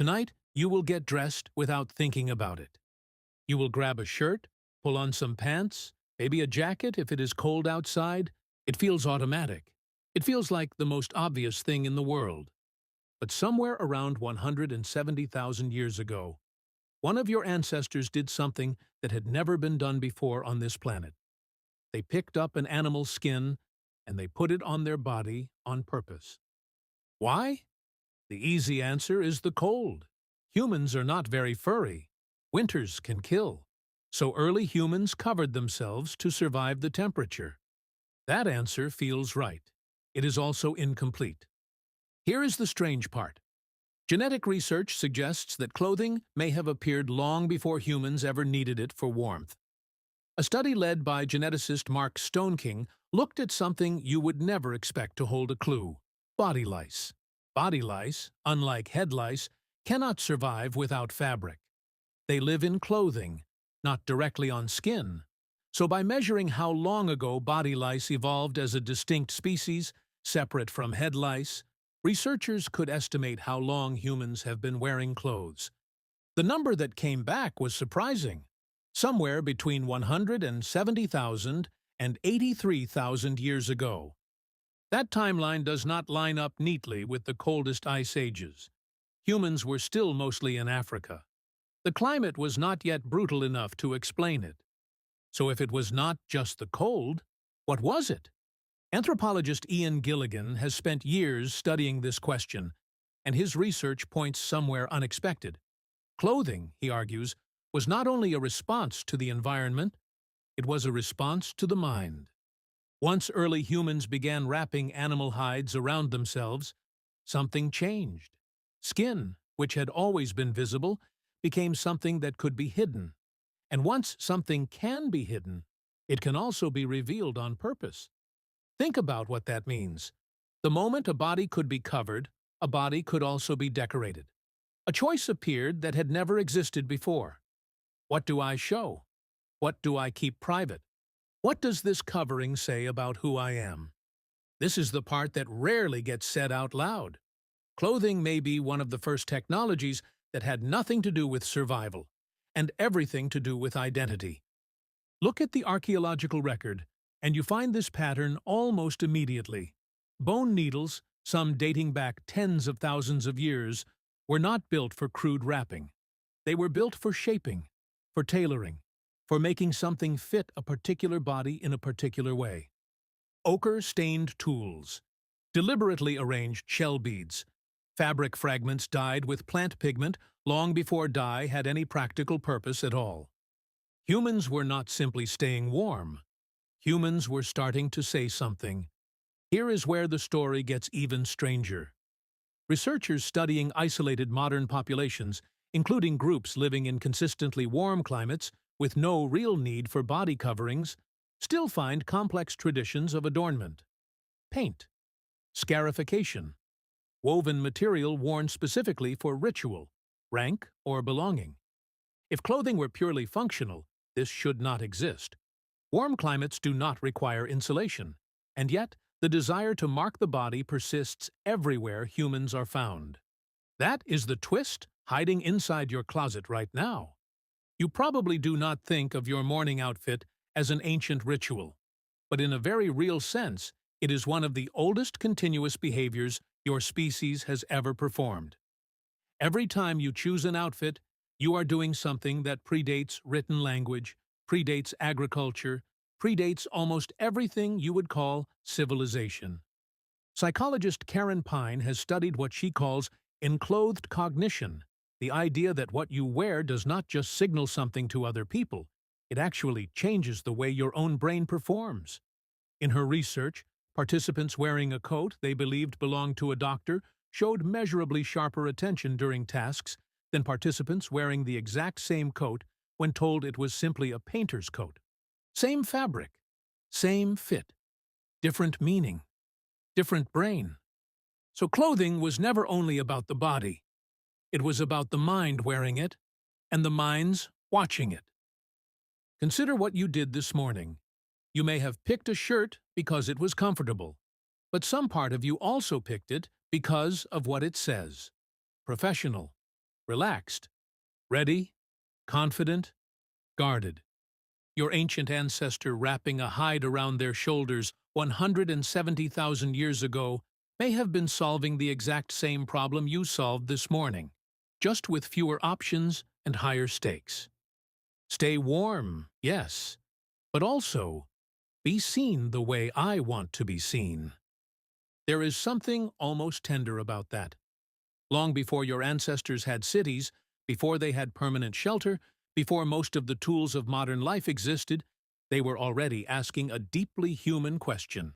Tonight, you will get dressed without thinking about it. You will grab a shirt, pull on some pants, maybe a jacket if it is cold outside. It feels automatic. It feels like the most obvious thing in the world. But somewhere around 170,000 years ago, one of your ancestors did something that had never been done before on this planet. They picked up an animal's skin and they put it on their body on purpose. Why? The easy answer is the cold. Humans are not very furry. Winters can kill. So early humans covered themselves to survive the temperature. That answer feels right. It is also incomplete. Here is the strange part. Genetic research suggests that clothing may have appeared long before humans ever needed it for warmth. A study led by geneticist Mark Stoneking looked at something you would never expect to hold a clue: body lice. Body lice, unlike head lice, cannot survive without fabric. They live in clothing, not directly on skin. So by measuring how long ago body lice evolved as a distinct species, separate from head lice, researchers could estimate how long humans have been wearing clothes. The number that came back was surprising. Somewhere between 170,000 and 83,000 years ago. That timeline does not line up neatly with the coldest ice ages. Humans were still mostly in Africa. The climate was not yet brutal enough to explain it. So if it was not just the cold, what was it? Anthropologist Ian Gilligan has spent years studying this question, and his research points somewhere unexpected. Clothing, he argues, was not only a response to the environment, it was a response to the mind. Once early humans began wrapping animal hides around themselves, something changed. Skin, which had always been visible, became something that could be hidden. And once something can be hidden, it can also be revealed on purpose. Think about what that means. The moment a body could be covered, a body could also be decorated. A choice appeared that had never existed before. What do I show? What do I keep private? What does this covering say about who I am? This is the part that rarely gets said out loud. Clothing may be one of the first technologies that had nothing to do with survival, and everything to do with identity. Look at the archaeological record, and you find this pattern almost immediately. Bone needles, some dating back tens of thousands of years, were not built for crude wrapping. They were built for shaping, for tailoring, for making something fit a particular body in a particular way. Ochre-stained tools, deliberately arranged shell beads, fabric fragments dyed with plant pigment long before dye had any practical purpose at all. Humans were not simply staying warm. Humans were starting to say something. Here is where the story gets even stranger. Researchers studying isolated modern populations, including groups living in consistently warm climates with no real need for body coverings, still find complex traditions of adornment. Paint, scarification, woven material worn specifically for ritual, rank, or belonging. If clothing were purely functional, this should not exist. Warm climates do not require insulation, and yet the desire to mark the body persists everywhere humans are found. That is the twist hiding inside your closet right now. You probably do not think of your morning outfit as an ancient ritual, but in a very real sense, it is one of the oldest continuous behaviors your species has ever performed. Every time you choose an outfit, you are doing something that predates written language, predates agriculture, predates almost everything you would call civilization. Psychologist Karen Pine has studied what she calls enclothed cognition, the idea that what you wear does not just signal something to other people, it actually changes the way your own brain performs. In her research, participants wearing a coat they believed belonged to a doctor showed measurably sharper attention during tasks than participants wearing the exact same coat when told it was simply a painter's coat. Same fabric, same fit, different meaning, different brain. So clothing was never only about the body. It was about the mind wearing it and the minds watching it. Consider what you did this morning. You may have picked a shirt because it was comfortable, but some part of you also picked it because of what it says. Professional, relaxed, ready, confident, guarded. Your ancient ancestor wrapping a hide around their shoulders 170,000 years ago may have been solving the exact same problem you solved this morning, just with fewer options and higher stakes. Stay warm, yes, but also be seen the way I want to be seen. There is something almost tender about that. Long before your ancestors had cities, before they had permanent shelter, before most of the tools of modern life existed, they were already asking a deeply human question.